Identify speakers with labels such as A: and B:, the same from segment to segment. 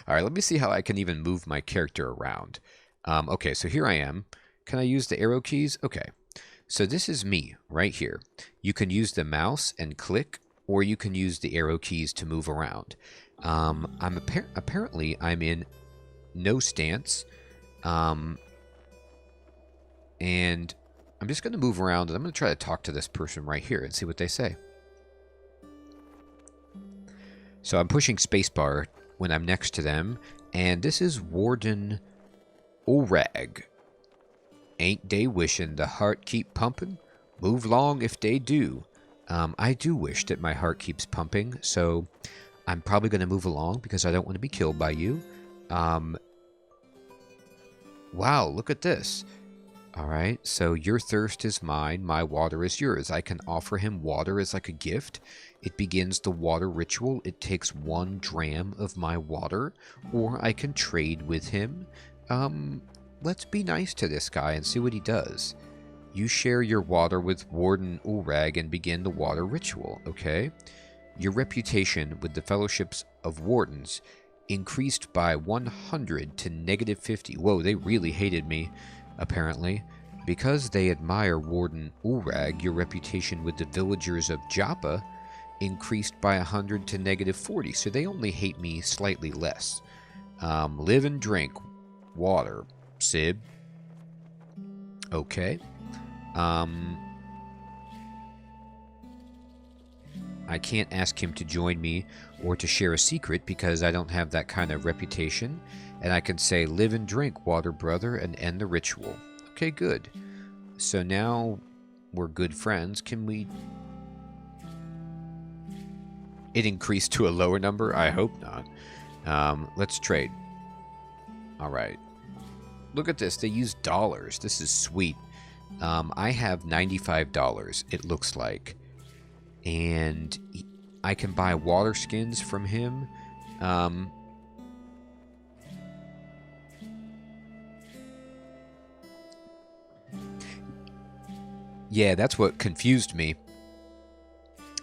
A: All right, let me see how I can even move my character around. Okay, so here I am. Can I use the arrow keys? Okay, so this is me right here. You can use the mouse and click, or you can use the arrow keys to move around. Apparently I'm in no stance, um, and I'm just going to move around, and I'm going to try to talk to this person right here and see what they say. So I'm pushing spacebar when I'm next to them, and this is Warden Orag. Ain't they wishing the heart keep pumping? Move long if they do. I do wish that my heart keeps pumping, so I'm probably going to move along because I don't want to be killed by you. Wow, look at this. All right, so your thirst is mine, my water is yours. I can offer him water as like a gift. It begins the water ritual. It takes 1 dram of my water, or I can trade with him. Let's be nice to this guy and see what he does. You share your water with Warden Ulrag and begin the water ritual, okay? Your reputation with the Fellowships of Wardens increased by 100 to -50. Whoa, they really hated me. Apparently, because they admire Warden Ulrag, your reputation with the villagers of Joppa increased by 100 to -40, so they only hate me slightly less. Live and drink water, Sib. Okay. I can't ask him to join me or to share a secret because I don't have that kind of reputation. And I can say, live and drink, water brother, and end the ritual. Okay, good. So now we're good friends. Can we... It increased to a lower number? I hope not. Let's trade. All right. Look at this. They use dollars. This is sweet. I have $95, it looks like. And I can buy water skins from him. Yeah, that's what confused me.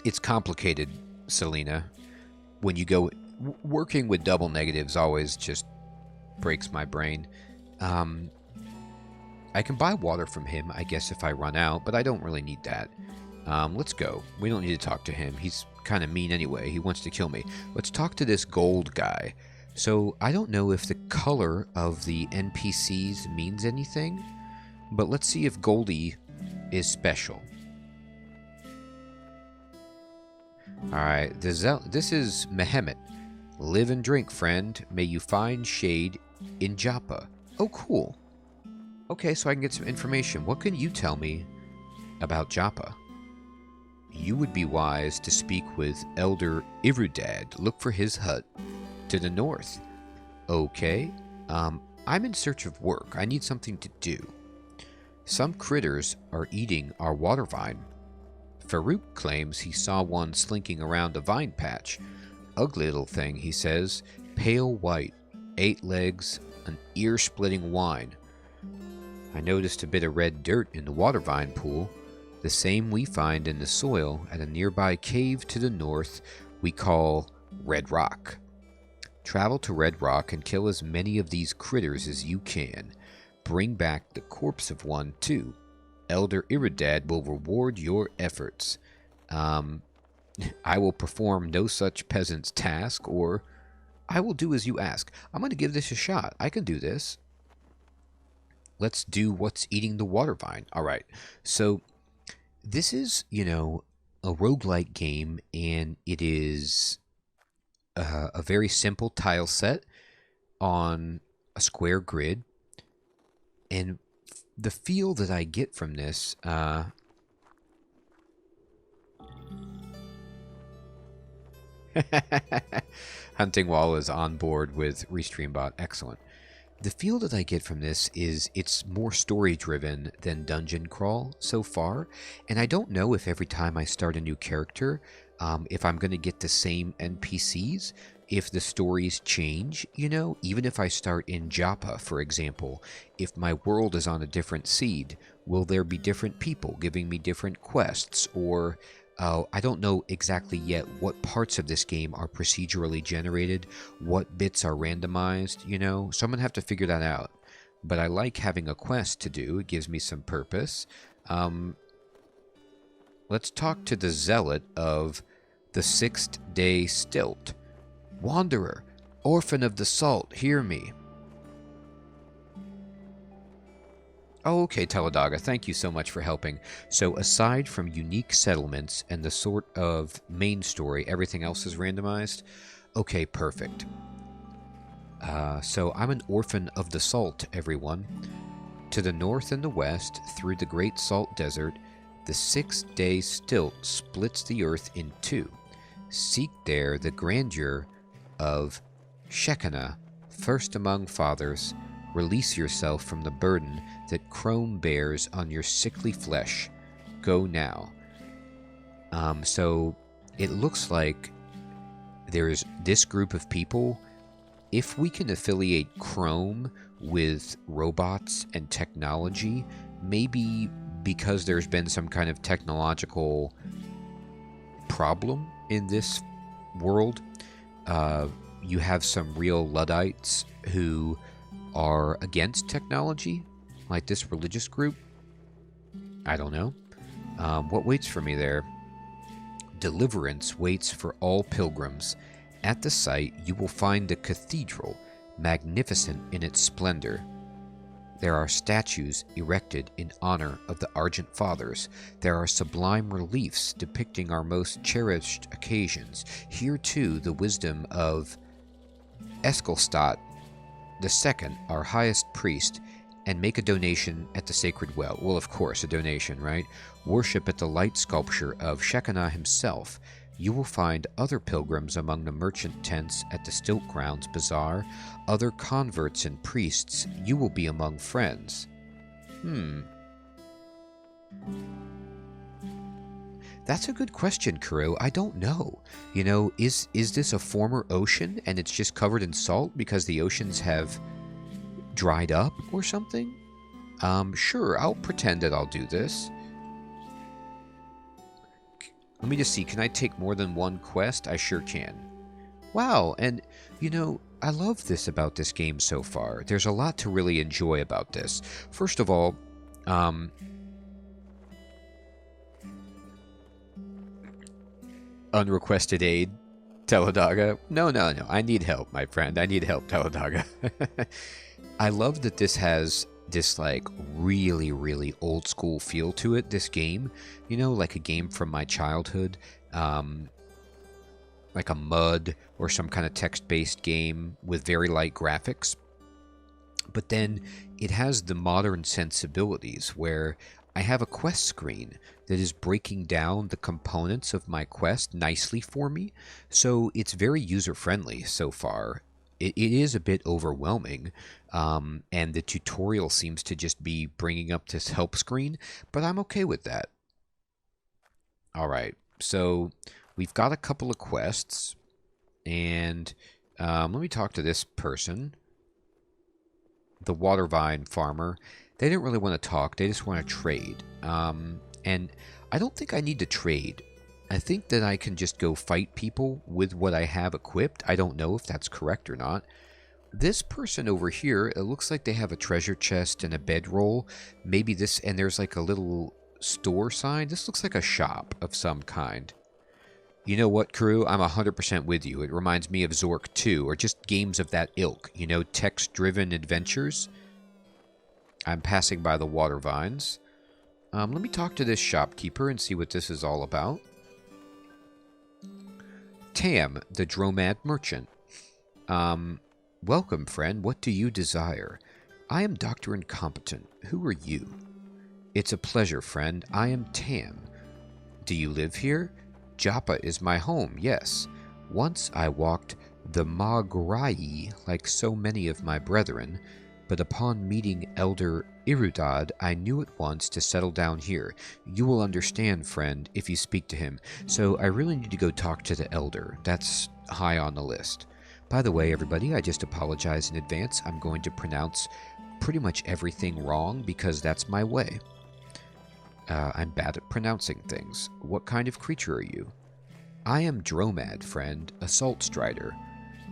A: It's complicated, Selena. When you go... Working with double negatives always just breaks my brain. I can buy water from him, I guess, if I run out, but I don't really need that. Let's go. We don't need to talk to him. He's kind of mean anyway. He wants to kill me. Let's talk to this gold guy. So, I don't know if the color of the NPCs means anything, but let's see if Goldie is special. Alright, this is Mehmet. Live and drink, friend. May you find shade in Joppa. Oh, cool. Okay, so I can get some information. What can you tell me about Joppa? You would be wise to speak with Elder Irudad. Look for his hut to the north. Okay. I'm in search of work. I need something to do. Some critters are eating our water vine. Farouk claims he saw one slinking around a vine patch. Ugly little thing, he says. Pale white, 8 legs, an ear-splitting whine. I noticed a bit of red dirt in the water vine pool, the same we find in the soil at a nearby cave to the north we call Red Rock. Travel to Red Rock and kill as many of these critters as you can. Bring back the corpse of one, too. Elder Iridad will reward your efforts. I will perform no such peasant's task, or I will do as you ask. I'm going to give this a shot. I can do this. Let's do what's eating the water vine. All right. So this is, you know, a roguelike game, and it is a very simple tile set on a square grid. And the feel that I get from this... Hunting Wall is on board with RestreamBot. Excellent. The feel that I get from this is it's more story-driven than dungeon crawl so far, and I don't know if every time I start a new character, if I'm going to get the same NPCs, if the stories change, you know, even if I start in Joppa, for example, if my world is on a different seed, will there be different people giving me different quests, or Oh, I don't know exactly yet what parts of this game are procedurally generated, what bits are randomized, you know? So I'm going to have to figure that out. But I like having a quest to do. It gives me some purpose. Let's talk to the zealot of the 6th Day Stilt. Wanderer, orphan of the salt, hear me. Oh, okay, Teladaga, thank you so much for helping. So aside from unique settlements and the sort of main story, everything else is randomized? Okay, perfect. So I'm an orphan of the salt, everyone. To the north and the west, through the Great Salt Desert, the 6th Day Stilt splits the earth in two. Seek there the grandeur of Shekinah, first among fathers. Release yourself from the burden that Chrome bears on your sickly flesh. Go now. So it looks like there's this group of people. If we can affiliate Chrome with robots and technology, maybe because there's been some kind of technological problem in this world, you have some real Luddites who are against technology, like this religious group. I don't know. What waits for me there? Deliverance waits for all pilgrims. At the site, you will find the cathedral, magnificent in its splendor. There are statues erected in honor of the Argent Fathers. There are sublime reliefs depicting our most cherished occasions. Here, too, the wisdom of Eskelstadt II, our highest priest, and make a donation at the sacred well. Well, of course, a donation, right? Worship at the light sculpture of Shekinah himself. You will find other pilgrims among the merchant tents at the Stilt Grounds Bazaar, other converts and priests. You will be among friends. That's a good question, Kuro. I don't know. You know, is this a former ocean and it's just covered in salt because the oceans have dried up or something? Sure, I'll pretend that I'll do this. Let me just see, can I take more than one quest? I sure can. Wow, and, you know, I love this about this game so far. There's a lot to really enjoy about this. First of all, unrequested aid, Teladaga. No. I need help, my friend. I need help, Teladaga. I love that this has this, like, really, really old school feel to it, this game. You know, like a game from my childhood. Like a MUD or some kind of text-based game with very light graphics. But then it has the modern sensibilities where I have a quest screen that is breaking down the components of my quest nicely for me. So it's very user-friendly so far. It is a bit overwhelming, and the tutorial seems to just be bringing up this help screen, but I'm okay with that. Alright, so we've got a couple of quests, and let me talk to this person. The water vine farmer. They didn't really want to talk, they just want to trade. And I don't think I need to trade. I think that I can just go fight people with what I have equipped. I don't know if that's correct or not. This person over here, it looks like they have a treasure chest and a bedroll. Maybe this, and there's like a little store sign. This looks like a shop of some kind. You know what, crew? I'm 100% with you. It reminds me of Zork 2, or just games of that ilk. You know, text-driven adventures. I'm passing by the water vines. Let me talk to this shopkeeper and see what this is all about. Tam, the Dromad merchant. Welcome, friend. What do you desire? I am Dr. Incompetent. Who are you? It's a pleasure, friend. I am Tam. Do you live here? Joppa is my home, yes. Once I walked the Magrai like so many of my brethren, but upon meeting Elder Irudad, I knew at once to settle down here. You will understand, friend, if you speak to him. So I really need to go talk to the Elder. That's high on the list. By the way, everybody, I just apologize in advance. I'm going to pronounce pretty much everything wrong because that's my way. I'm bad at pronouncing things. What kind of creature are you? I am Dromad, friend, a salt strider.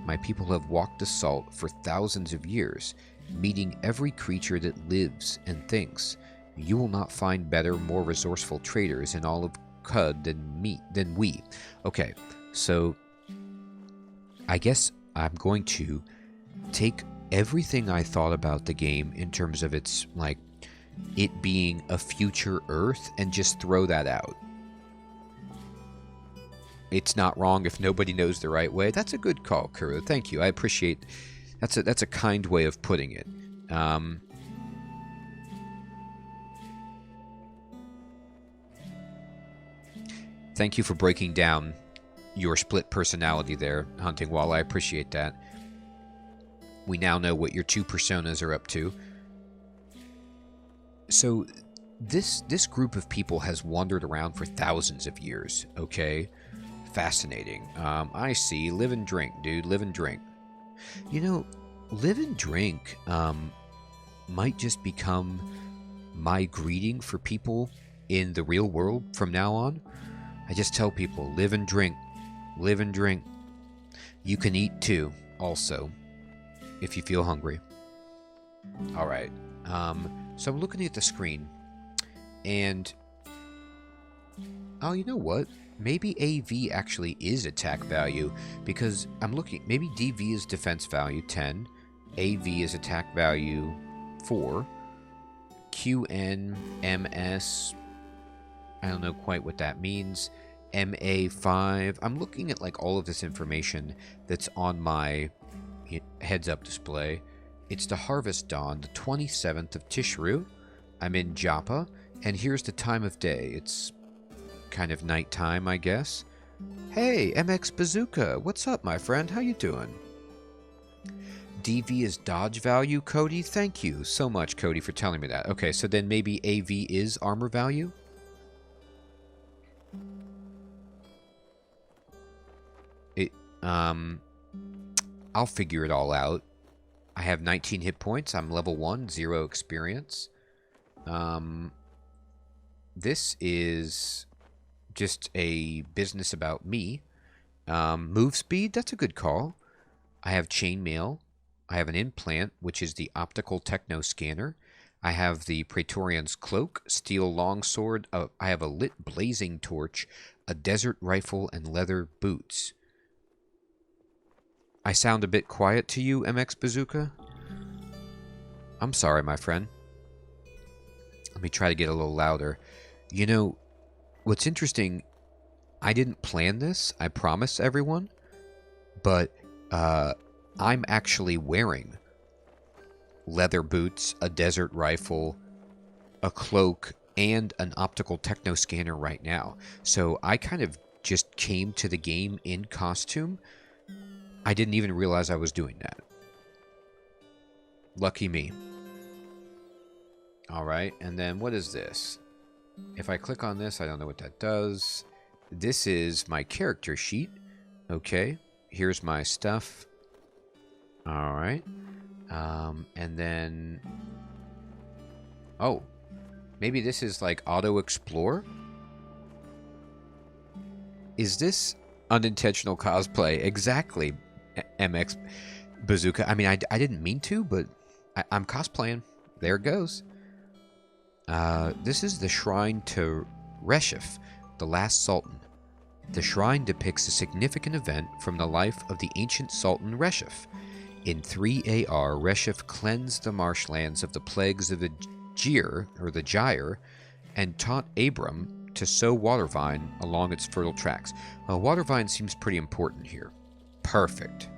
A: My people have walked the salt for thousands of years, meeting every creature that lives and thinks. You will not find better, more resourceful traders in all of Qud than we. Okay, so I guess I'm going to take everything I thought about the game in terms of its, like, it being a future Earth and just throw that out. It's not wrong if nobody knows the right way. That's a good call, Kuro. Thank you. I appreciate. That's a kind way of putting it. Thank you for breaking down your split personality there, Hunting Wall. I appreciate that. We now know what your two personas are up to. So this group of people has wandered around for thousands of years, okay? Fascinating. I see. Live and drink, dude. Live and drink. You know, live and drink might just become my greeting for people in the real world from now on. I just tell people, live and drink. Live and drink. You can eat too, also, if you feel hungry. Alright. So I'm looking at the screen, and oh, you know what? Maybe AV actually is attack value, because I'm looking, maybe DV is defense value 10, AV is attack value 4, QN, MS, I don't know quite what that means, MA 5. I'm looking at like all of this information that's on my heads-up display. It's the Harvest Dawn, the 27th of Tishru. I'm in Joppa, and here's the time of day. It's kind of nighttime, I guess. Hey, MX Bazooka, what's up, my friend? How you doing? DV is dodge value, Cody? Thank you so much, Cody, for telling me that. Okay, so then maybe AV is armor value? I'll figure it all out. I have 19 hit points. I'm level 1, 0 experience. This is just a business about me. Move speed, that's a good call. I have chainmail. I have an implant, which is the optical techno scanner. I have the Praetorian's cloak, steel longsword. I have a lit blazing torch, a desert rifle, and leather boots. I sound a bit quiet to you, MX Bazooka? I'm sorry, my friend. Let me try to get a little louder. You know, what's interesting, I didn't plan this, I promise everyone, but I'm actually wearing leather boots, a desert rifle, a cloak, and an optical techno scanner right now. So I kind of just came to the game in costume. I didn't even realize I was doing that. Lucky me. Alright, and then what is this? If I click on this, I don't know what that does. This is my character sheet. Okay, here's my stuff. Alright. And then... oh, maybe this is like auto-explore? Is this unintentional cosplay? Exactly, MX Bazooka. I mean, I didn't mean to, but I'm cosplaying. There it goes. This is the Shrine to Reshef, the last Sultan. The shrine depicts a significant event from the life of the ancient Sultan Reshef. In 3 AR, Reshef cleansed the marshlands of the plagues of the Gyre, and taught Abram to sow watervine along its fertile tracks. Watervine seems pretty important here. Perfect.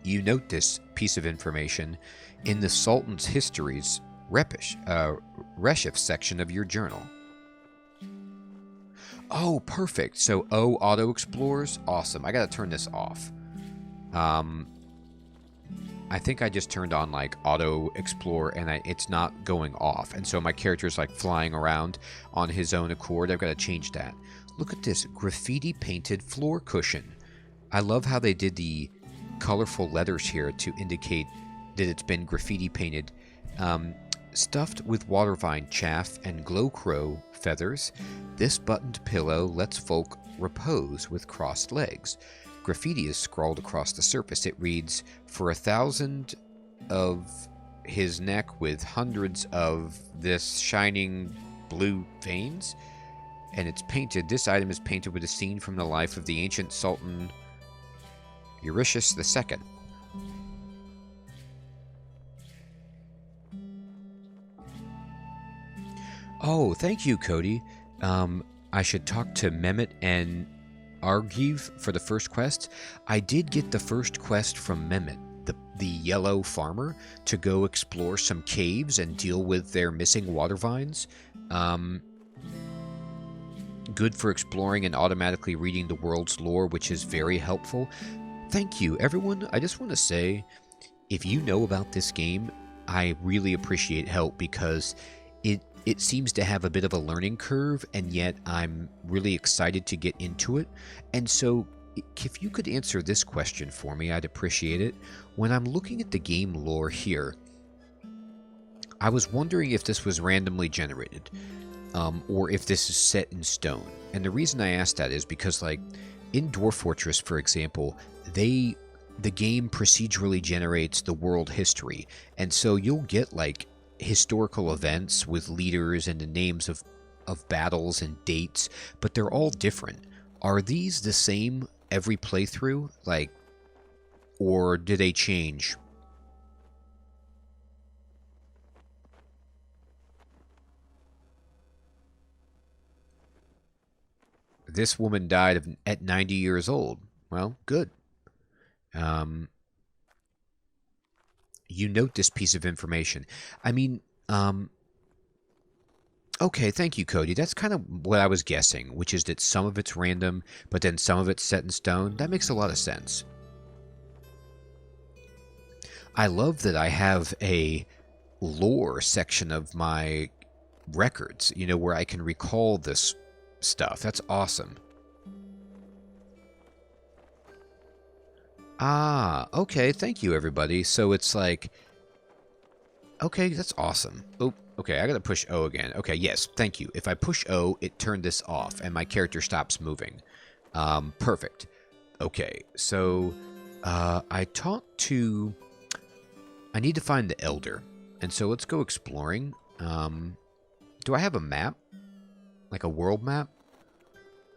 A: You note this piece of information in the Sultan's Histories Reshef section of your journal. Oh, perfect. So O auto explores. Awesome. I gotta turn this off. I think I just turned on like auto explore and it's not going off, and so my character's like flying around on his own accord. I've got to change that. Look at this graffiti painted floor cushion. I love how they did the colorful letters here to indicate that it's been graffiti painted. Stuffed with watervine chaff and glowcrow feathers, this buttoned pillow lets folk repose with crossed legs. Graffiti is scrawled across the surface. It reads, "For 1,000 of his neck with hundreds of this shining blue veins." And it's painted. This item is painted with a scene from the life of the ancient Sultan Euritius II. Oh, thank you, Cody. I should talk to Mehmet and Argiv for the first quest. I did get the first quest from Mehmet, the yellow farmer, to go explore some caves and deal with their missing water vines. Good for exploring and automatically reading the world's lore, which is very helpful. Thank you, everyone. I just want to say, if you know about this game, I really appreciate help, because it seems to have a bit of a learning curve, and yet I'm really excited to get into it. And so if you could answer this question for me, I'd appreciate it. When I'm looking at the game lore here, I was wondering if this was randomly generated, or if this is set in stone. And the reason I asked that is because, like, in Dwarf Fortress, for example, the game procedurally generates the world history. And so you'll get, like, historical events with leaders and the names of battles and dates, but they're all different. Are these the same every playthrough? Like, or do they change? This woman died at 90 years old. Well, good. You note this piece of information. I mean, okay, thank you, Cody. That's kind of what I was guessing, which is that some of it's random, but then some of it's set in stone. That makes a lot of sense. I love that I have a lore section of my records, you know, where I can recall this stuff. That's awesome. Ah, okay, thank you, everybody. So it's like, okay, that's awesome. Oh, okay, I gotta push O again. Okay, yes, thank you. If I push O, it turned this off, and my character stops moving. Perfect. Okay, so I talked to... I need to find the Elder, and so let's go exploring. Do I have a map? Like a world map?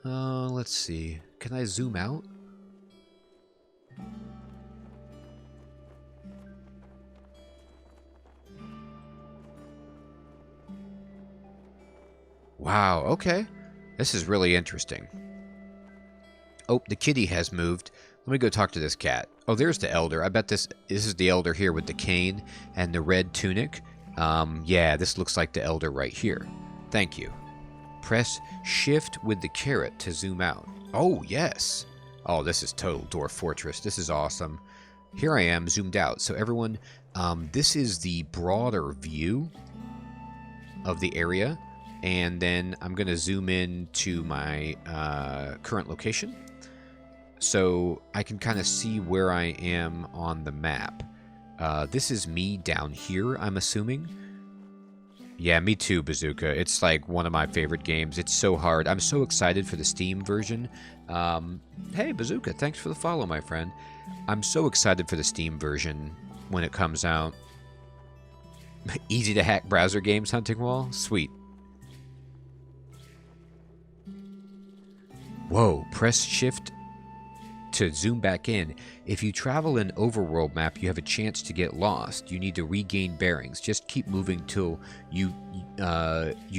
A: Let's see. Can I zoom out? Wow, okay. This is really interesting. Oh, the kitty has moved. Let me go talk to this cat. Oh, there's the Elder. I bet this is the Elder here with the cane and the red tunic. Yeah, this looks like the Elder right here. Thank you. Press Shift with the caret to zoom out. Oh, yes. Oh, this is total Dwarf Fortress. This is awesome. Here I am, zoomed out. So everyone, this is the broader view of the area. And then I'm going to zoom in to my current location, so I can kind of see where I am on the map. This is me down here, I'm assuming. Yeah, me too, Bazooka. It's like one of my favorite games. It's so hard. I'm so excited for the Steam version. Hey, Bazooka, thanks for the follow, my friend. I'm so excited for the Steam version when it comes out. Easy to hack browser games, Hunting Wall? Sweet. Whoa, press Shift to zoom back in. If you travel an overworld map, you have a chance to get lost. You need to regain bearings. Just keep moving till you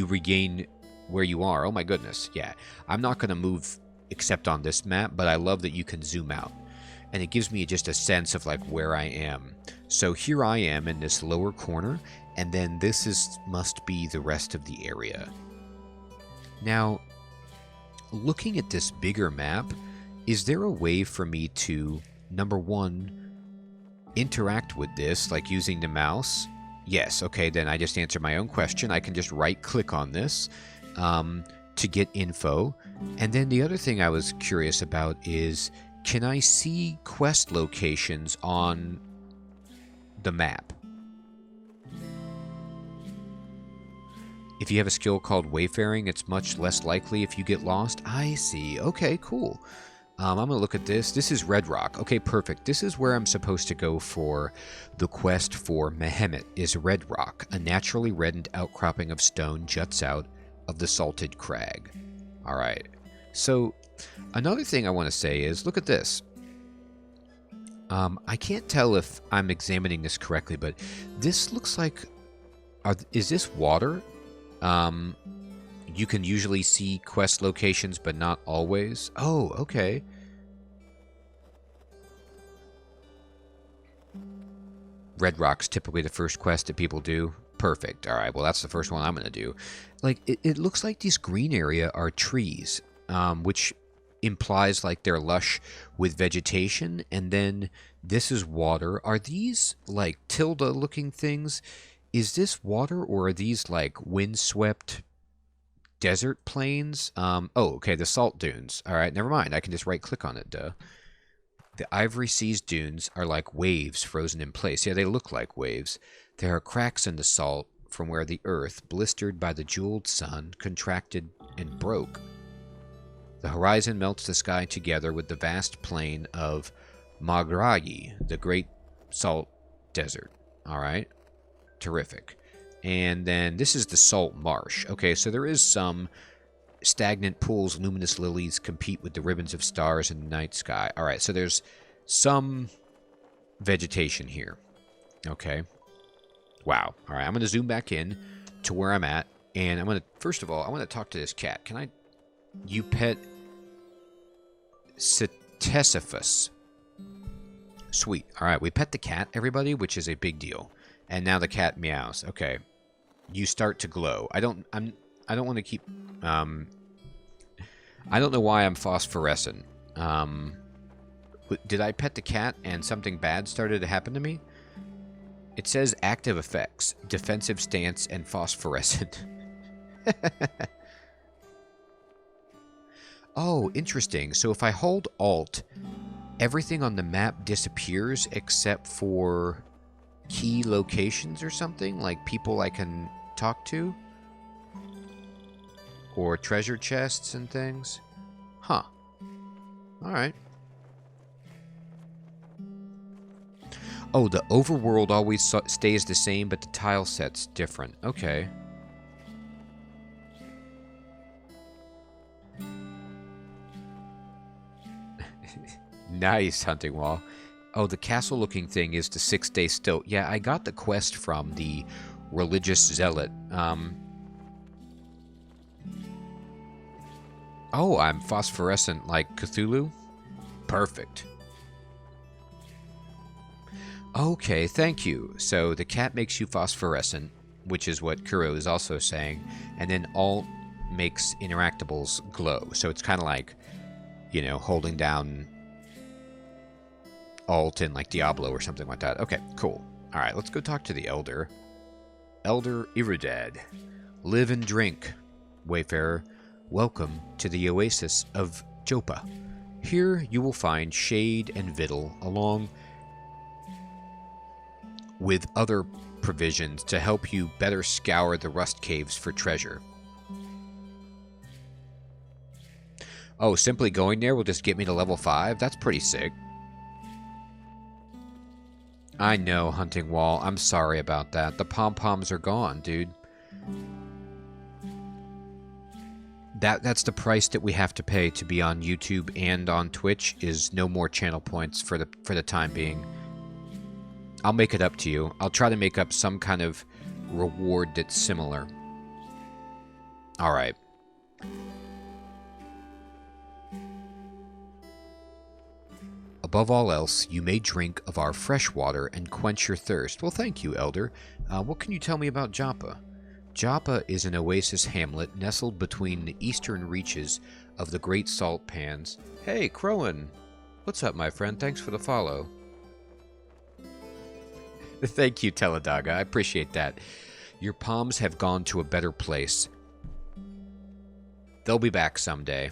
A: regain where you are. Oh my goodness, yeah. I'm not going to move except on this map, but I love that you can zoom out. And it gives me just a sense of like where I am. So here I am in this lower corner, and then this must be the rest of the area. Now, looking at this bigger map, is there a way for me to, number one, interact with this, like using the mouse? Yes, okay, then I just answered my own question. I can just right-click on this to get info. And then the other thing I was curious about is, can I see quest locations on the map? If you have a skill called wayfaring, it's much less likely if you get lost. I see. Okay, cool. I'm going to look at this. This is Red Rock. Okay, perfect. This is where I'm supposed to go for the quest for Mehemet, is Red Rock. A naturally reddened outcropping of stone juts out of the salted crag. All right. So another thing I want to say is, look at this. I can't tell if I'm examining this correctly, but this looks like... is this water? You can usually see quest locations, but not always. Oh, okay. Red Rock's typically the first quest that people do. Perfect. All right, well, that's the first one I'm going to do. Like, it looks like these green area are trees, which implies like they're lush with vegetation, and then this is water. Are these like tilde-looking things? Is this water, or are these like windswept desert plains? Oh, okay, the salt dunes. All right, never mind. I can just right-click on it, duh. The Ivory Seas dunes are like waves frozen in place. Yeah, they look like waves. There are cracks in the salt from where the earth, blistered by the jeweled sun, contracted and broke. The horizon melts the sky together with the vast plain of Magragi, the great salt desert. All right, terrific. And then this is the salt marsh. Okay, so there is some stagnant pools. Luminous lilies compete with the ribbons of stars in the night sky. All right, so there's some vegetation here. Okay. Wow. All right, I'm going to zoom back in to where I'm at, and I'm going to, first of all, I want to talk to this cat. Can I... You pet Ctesiphus. Sweet. All right, we pet the cat, everybody, which is a big deal. And now the cat meows. Okay. You start to glow. I don't want to keep... I don't know why I'm phosphorescent. Did I pet the cat and something bad started to happen to me? It says active effects, defensive stance, and phosphorescent. Oh, interesting. So if I hold Alt, everything on the map disappears except for key locations or something? Like people I can talk to? Or treasure chests and things? Huh. Alright. Oh, the overworld always stays the same, but the tile set's different. Okay. Nice, Hunting Wall. Oh, the castle-looking thing is the 6-day stilt. Yeah, I got the quest from the religious zealot. Oh, I'm phosphorescent like Cthulhu? Perfect. Okay, thank you. So the cat makes you phosphorescent, which is what Kuro is also saying, and then Alt makes interactables glow. So it's kind of like, you know, holding down Alt in like Diablo or something like that. Okay, cool. All right, let's go talk to the Elder. Elder Iridad. Live and drink, Wayfarer. Welcome to the Oasis of Joppa. Here you will find shade and victual along with other provisions to help you better scour the rust caves for treasure. Oh, simply going there will just get me to level 5? That's pretty sick. I know, Hunting Wall. I'm sorry about that. The pom-poms are gone, dude. That's the price that we have to pay to be on YouTube and on Twitch, is no more channel points for the time being. I'll make it up to you. I'll try to make up some kind of reward that's similar. Alright. Above all else, you may drink of our fresh water and quench your thirst. Well, thank you, Elder. What can you tell me about Joppa? Joppa is an oasis hamlet nestled between the eastern reaches of the Great Salt Pans. Hey, Crowan! What's up, my friend? Thanks for the follow. Thank you, Teladaga. I appreciate that. Your palms have gone to a better place. They'll be back someday.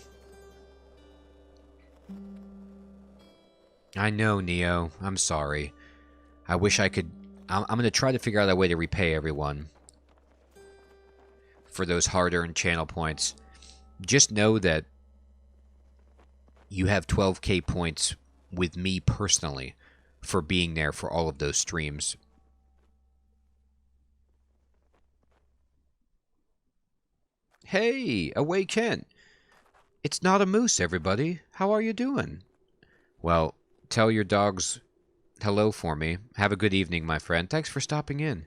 A: I know, Neo. I'm sorry. I wish I could... I'm going to try to figure out a way to repay everyone. for those hard-earned channel points. Just know that you have 12k points with me personally for being there for all of those streams. Hey, away Ken. It's not a moose, everybody. How are you doing? Well, tell your dogs hello for me. Have a good evening, my friend. Thanks for stopping in.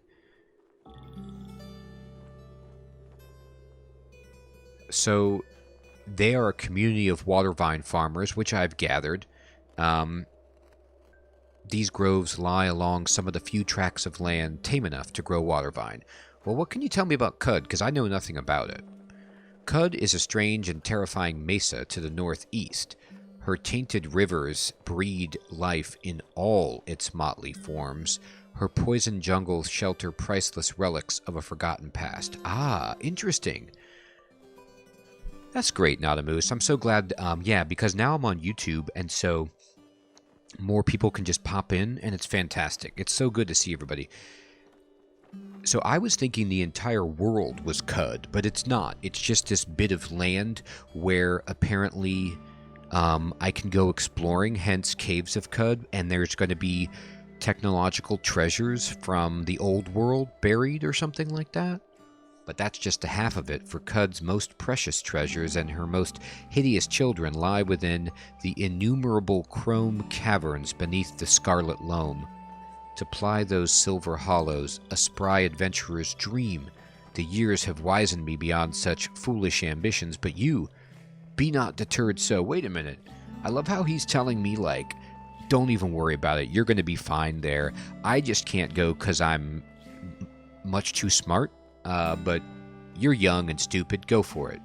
A: So, they are a community of water vine farmers, which I've gathered. These groves lie along some of the few tracts of land tame enough to grow water vine. Well, what can you tell me about Qud? Because I know nothing about it. Qud is a strange and terrifying mesa to the northeast. Her tainted rivers breed life in all its motley forms. Her poison jungles shelter priceless relics of a forgotten past. Ah, interesting. That's great, Not a Moose. I'm so glad, yeah, because now I'm on YouTube, and so more people can just pop in, and it's fantastic. It's so good to see everybody. So I was thinking the entire world was Qud, but it's not. It's just this bit of land where apparently I can go exploring, hence Caves of Qud, and there's going to be technological treasures from the old world buried or something like that. But that's just a half of it, for Qud's most precious treasures and her most hideous children lie within the innumerable chrome caverns beneath the scarlet loam. To ply those silver hollows, a spry adventurer's dream. The years have wizened me beyond such foolish ambitions, but you, be not deterred so. Wait a minute. I love how he's telling me, like, don't even worry about it. You're going to be fine there. I just can't go because I'm much too smart. But you're young and stupid. Go for it.